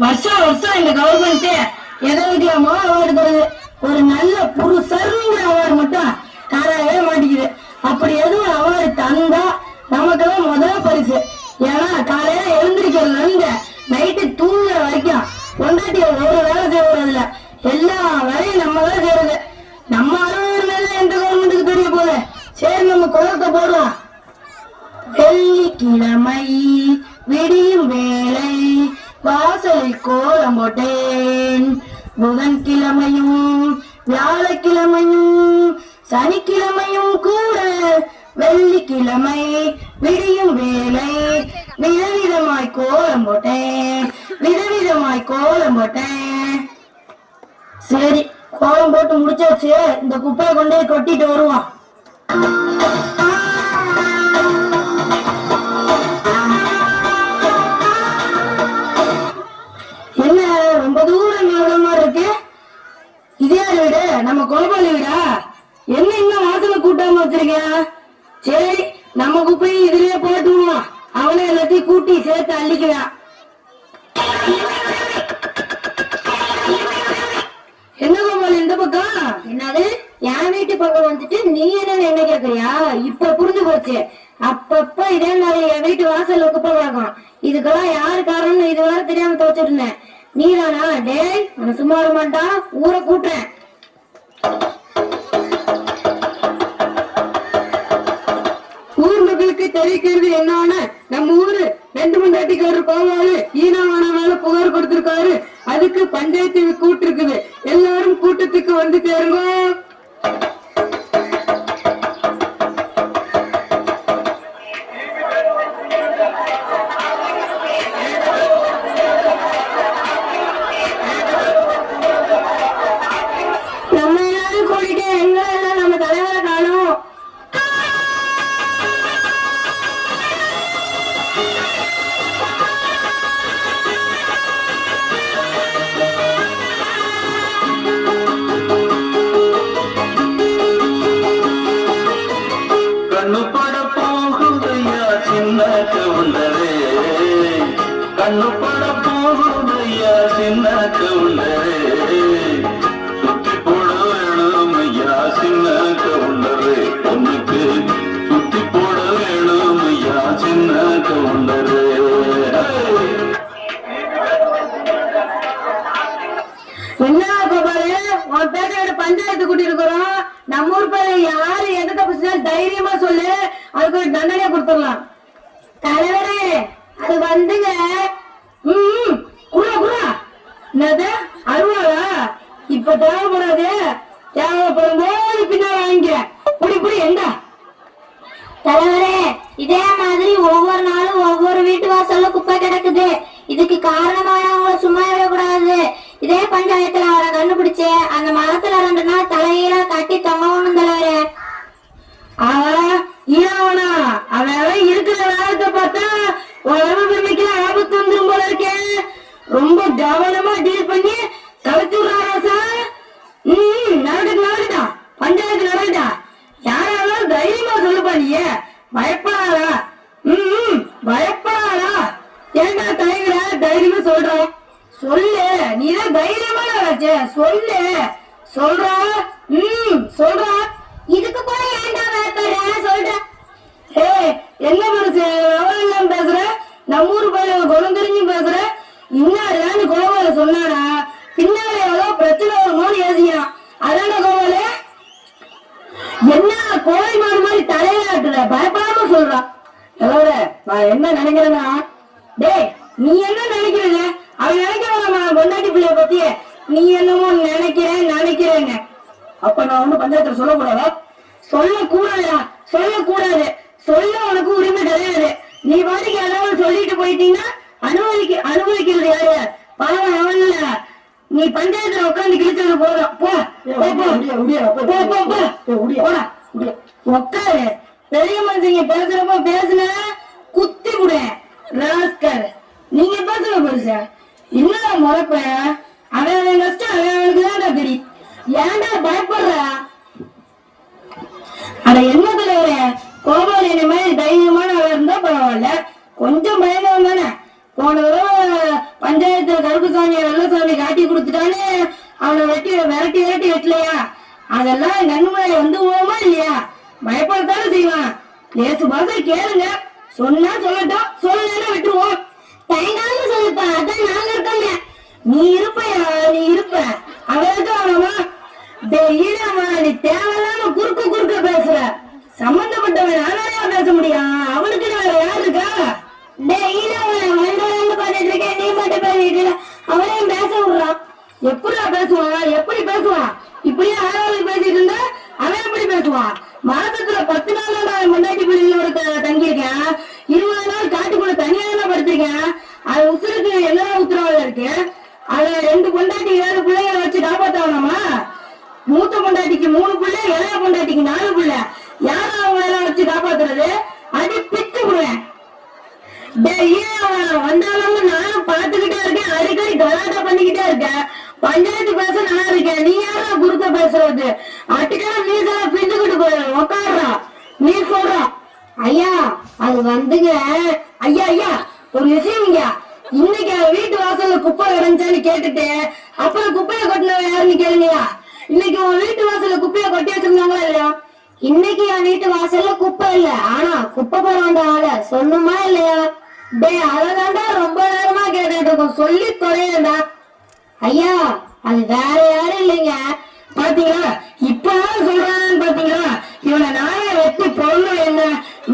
வருஷம் வருஷம் இந்த கவர்மெண்ட் எதை வைக்கலாமோ அவார்டு தருது. ஒரு நல்ல புருஷருங்கிற அவார்டு மட்டும் தரவே மாட்டேங்குது. அப்படி எதுவும் அவார்டு தந்தா நமக்கெல்லாம் முதல் பரிசு. ஏன்னா காலையில எழுந்திருக்கிறதுல இருந்து நைட்டு தூங்குற வரைக்கும் பொண்டாட்டிய ஒரு வேலை செய்யறது இல்ல, எல்லா வேலையும் நம்ம தான் செய்யறது. நம்ம அலுவலகம் எந்த கவர்மெண்ட்டுக்கு தெரிய போகுது. சரி நம்ம குளத்தை போடுவோம். வெள்ளிக்கிழமை விடியும் வேலை வாசலில் கோலம் போட்டேன். புதன்கிழமையும் வியாழக்கிழமையும் சனிக்கிழமையும் கூட வெள்ளிக்கிழமை விடியும் வேலை விதவிதமாய் கோலம் போட்டேன், விதவிதமாய் கோலம் போட்டேன். சரி கோலம் போட்டு முடிச்சாச்சு. இந்த குப்பையை கொண்டே கொட்டிட்டு வருவோம். ரொம்ப தூரம் இருக்கு. இதே வீடு நம்ம கோபாலி வீடா? என்ன இன்னும் வாசல கூட்டாம வச்சிருக்கேன். சரி நம்ம குப்பையும் இதுலயே போட்டுவோம். அவனே எல்லாத்தையும் கூட்டி சேர்த்து அள்ளிக்குவான். என்ன கோபாலி இந்த பக்கம்? என்னது என் வீட்டு பக்கம் வந்துட்டு நீ என்ன கேக்குறியா? இப்ப புரிஞ்சு போச்சு. அப்பப்ப இதே மாதிரி என் வீட்டு வாசல்ல குப்பை பார்க்கும். இதுக்கெல்லாம் யாரு காரணம்னு இதுவரை தெரியாம துவச்சிருந்தேன். நீதானா? டேய் நான் சும்மா வர மாட்டா, ஊரை கூட்டுறேன். ஊர் மக்களுக்கு தெரிவிக்கிறது என்னன்னு, நம்ம ஊரு 2 மண்டாட்டிக்காரர் கோவாலு ஈனாவான மேல புகார் கொடுத்திருக்காரு. அதுக்கு பஞ்சாயத்து கூட்டு இருக்குது. எல்லாரும் கூட்டத்துக்கு வந்து சேருங்க. கண்ணு பட போகுதையா சின்ன கவுண்டரே, சுத்தி போட வேணும் ஐயா சின்ன கவுண்டரே, பொண்ணுக்கு சுத்தி போட வேணும் ஐயா சின்ன கவுண்டரே. என்ன கோபாலு உன் பேரோட பஞ்சாயத்து கூட்டி இருக்கிறோம். நம்ம ஊர் பேரு யாரு எந்த தப்பு தைரியமா சொல்லு, அதுக்கு ஒரு தண்டனையா கொடுத்துடலாம். தலைவரே அது வந்துங்க. என்னது அருவாளா? இப்ப தேவைப்படாது, தேவைப்படும் போது பின்னால வாங்கிக்க. புடி புடி எங்க தலைவரே? இதே மாதிரி ஒவ்வொரு நாளும் ஒவ்வொரு வீட்டு வாசல்ல குப்பை கிடக்குது. இதுக்கு காரணமானவங்களை சும்மா விடக்கூடாது. இதே பஞ்சாயத்துல அவரை கண்டுபிடிச்சு அந்த மரத்துல 2 நாள் தலையில கட்டி தொங்கணும் தலைவரே. ஈராவனா அவன் இருக்கிற வேலைத்தை பார்த்தா உடம்பு பெருமைக்கு ஆபத்து வந்துடும் போல இருக்கேன். ரொம்ப கவனமா டீல் பண்ணி கலைச்சுடுறாரா சார்? நடக்கட்டா பஞ்சாயத்து நடக்கட்டா. யாராலும் தைரியமா சொல்லுப்பா. நீ பயப்படாதா? பயப்படாதா? ஏண்டா தயங்குற? தைரியமா சொல்றோம் சொல்லு. நீதான் தைரியமா சொல்லு. சொல்றா சொல்றா. இதுக்கு கூட ஏன்டா பயப்படுற? சொல்ற. என்ன மனசு எல்லாம் பேசுற? நம்ம ஊர் பையன் குணம் தெரிஞ்சு பேசுற. இன்னாரு கோபால சொன்னானா பின்னால எவ்வளவு பிரச்சனை வருமோன்னு யோசிக்கிறான். அதான கோபால என்ன கோழி மாடு மாதிரி தலையாட்டுற? பயப்படாம சொல்றான். நான் என்ன நினைக்கிறேன்னா, டேய் நீ என்ன நினைக்கிறீங்க? அவன் நினைக்கிறவன் பொண்டாட்டி பிள்ளைய பத்தி நீ என்னமோ நினைக்கிறேங்க. அப்ப நான் ஒண்ணு பஞ்சாயத்துல சொல்லக்கூடாதா? சொல்லக்கூடாதா? சொல்லக்கூடாது. சொல்ல உனக்கு உரிமை கிடையாது. நீ பாட்டுக்கு ஏதாவது சொல்லிட்டு போயிட்டீங்கன்னா அனுபவிக்கிறது யாரு? பாவம் அவன் இல்ல. நீ பஞ்சாயத்துல உட்காந்து கிழிச்சது போதும். போ போ போ போ போ போ. உக்காரு. பெரிய மனுஷங்க பேசுறப்ப பேசுன குத்தி விட ராஸ்கர். நீங்க பேசுங்க பெருசா. என்னடா முறைப்ப? அவன் கஷ்டம் அவனுக்கு தான்டா தெரியும். ஏன்டா பயப்படுற? அட என்ன தலைவரே, கோபால் என்ன மாதிரி தைரியமான ஆளா இருந்தா பரவாயில்ல, கொஞ்சம் பயந்தவன் தானே. போன தடவை பஞ்சாயத்துல கருப்புசாமியை வெள்ளசாமி காட்டி கொடுத்துட்டானே, அவனை விரட்டி வெட்டலையா? அதெல்லாம் கண்ணு முன்னாடி வந்து போவோமா இல்லையா? பயப்படத்தானே செய்வான். லேசு பாச கேளுங்க, சொன்னா சொல்லட்டும், சொல்லலன்னா விட்டுருவோம். தயங்காம சொல்லுப்பா, அதான் நாங்க இருக்கோங்க. நீ இருப்பையா, நீ இருப்ப. அவருக்கு அவனமா ஈரமா நீ தேவையில்லாம குறுக்க பேசுற. சம்பந்தப்பட்டவன் நானாயா பேச முடியும்? அவனுக்கு வேற யாரு இருக்கா? நீ மட்டும் பேசிட்டு அவனையும் பேச விடுறான். எப்படியா பேசுவான்? எப்படி பேசுவான்? இப்படியே ஆறாவது பேசிட்டு இருந்தா அவன் எப்படி பேசுவான்? மாசத்துல 10 நாள் நான் பொண்டாட்டி பிள்ளைங்களோட தங்கியிருக்கேன். 20 நாள் காட்டுக்குள்ள தனியாக படுத்திருக்கேன். அது உசுருக்கு என்ன உத்தரவாதம் இருக்கு? அத 2 பொண்டாட்டி 7 பிள்ளைகளை வச்சு காப்பாத்தாவணுமா? மூத்த பொண்டாட்டிக்கு 3 பிள்ளை, இளைய பொண்டாட்டிக்கு 4 பிள்ளை. யாரும் அவங்கள எல்லாம் வச்சு காப்பாத்துறது? அடி பிச்சு விடுவேன். வந்தாலும் நானும் பாத்துக்கிட்டே இருக்கேன், அடிக்கடி கலாட்டா பண்ணிக்கிட்டே இருக்கேன். பஞ்சாயத்து பேச நல்லா இருக்கேன், நீ யாரா குறுக்க பேசுறது? அட்டுக்கான மீசெல்லாம் பின்னுக்கிட்டு போயிரு, உக்காடுறா. நீ சொல்ற ஐயா அது வந்துங்க. ஐயா ஒரு விஷயம் இங்க. இன்னைக்கு வீட்டு வாசல்ல குப்பை கிடந்துச்சான்னு கேட்டுட்டு அப்புறம் குப்பையை கொட்டினவன் யாருன்னு கேளுங்கயா. இன்னைக்கு உன் வீட்டு வாசல்ல குப்பையை கொட்டி வச்சிருந்தாங்களா இல்லையா? இன்னைக்கு என் வீட்டு வாசல்ல குப்பை இல்ல, ஆனா குப்பை போட வந்த ஆள சொன்னுமா இல்லையா? அததாண்டா ரொம்ப நேரமா கேட்டுட்டு இருக்கோம், சொல்லி தொலையண்டா. ஐயா அது வேற யாரும் இல்லைங்க. பாத்தீங்களா இப்பதான் சொல்றான்னு? பாத்தீங்களா இவனை நானே வெட்டி பொண்ணு என்ன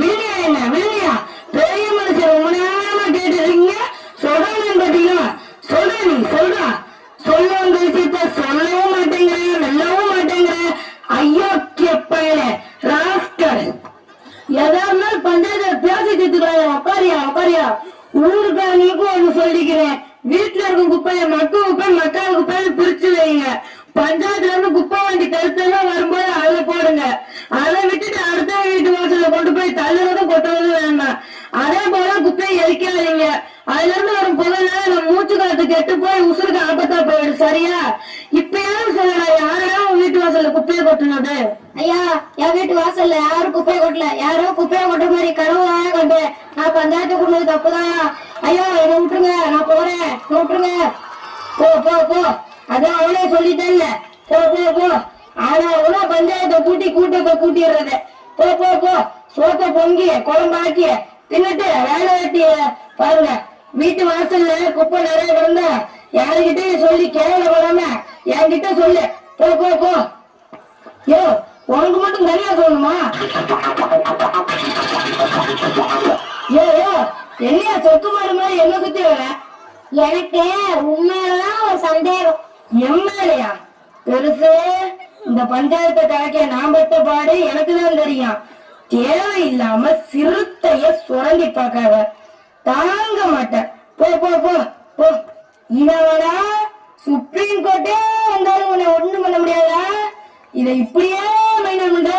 விழுமையா பெரிய மனுஷன் ரொம்ப நேரமா கேட்டு இருக்கீங்க. சொல்றேன்னு பாத்தீங்களா? நீ சொல்ல வந்த விஷயத்த சொல்லவும் மாட்டேங்கிற, வெல்லவும் மாட்டேங்கிற. ஐயோ கேப்பையில ராஸ்கர். எதா இருந்தாலும் பஞ்சாயத்துல பேசி தீர்த்துக்கலாம். உக்காரியா. ஊருக்கா நீக்கும் ஒண்ணு சொல்லிக்கிறேன். வீட்டுல இருக்கும் குப்பைய மக்கள் குப்பைன்னு பிரிச்சு வைங்க. பஞ்சாயத்துல இருந்து குப்பை வண்டி கருத்தெல்லாம் வரும்போது அதுல போடுங்க. அதை விட்டுட்டு அடுத்த வீட்டு வாசல்ல கொண்டு போய் தள்ளுறதும் கொட்டுறதும் வேண்டாம். அதே போல குப்பையை எரிக்காதீங்க. அதுல இருந்து வரும் புகையினால நம்ம மூச்சு காத்து கெட்டு போய் உசுருக்கு ஆபத்தா போயிடும். சரியா? இப்பயாவது சொல்லலாம், யாரையாவது வீட்டு வாசல்ல குப்பையை கொட்டுனது? ஐயா என் வீட்டு வாசல்ல யாரும் குப்பையை கொட்டல. யாரோ குப்பையை கொட்டுற மாதிரி கனவு தானே கண்டு நான் பஞ்சாயத்து கொண்டது தப்புதாயா. ஐயா என்னை விட்டுருங்க, நான் போறேன், விட்டுருங்க. போ. அதான் அவனே சொல்லிட்டேன்ல. போ. ஆனா பஞ்சாயத்தை கூட்டத்தை கூட்டிடுறது. போ. சோத்த பொங்கி குழம்பாக்கி தின்னுட்டு வேலை வெட்டி பாருங்க. வீட்டு வாசல்ல குப்பை நிறைய கிடந்தா யாருகிட்டயும் சொல்லி கேவலப்படாம என்கிட்ட சொல்லு. போ. யோ உனக்கு மட்டும் தனியா சொல்லணுமா? யோ என்னையா சொத்து மாதிரி என்ன சுத்தி வர? எனக்கு உண்மையிலதான் ஒரு சந்தேகம். எம்எல்ஏயா பெருசு? இந்த பஞ்சாயத்தை கலைக்க நான் பட்ட பாடு எனக்குதான் தெரியும். தேவையில்லாம சிறுத்தைய சுரண்டி பார்க்காத, தாங்க மாட்டேன். போ. இனவனா சுப்ரீம் கோர்ட்டே வந்தாலும் உன்னை ஒண்ணும் பண்ண முடியாதா? இதை இப்படியே மைண்ட் பண்ற.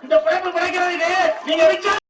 இந்த பிழைப்பு கிடைக்கிறது நீங்க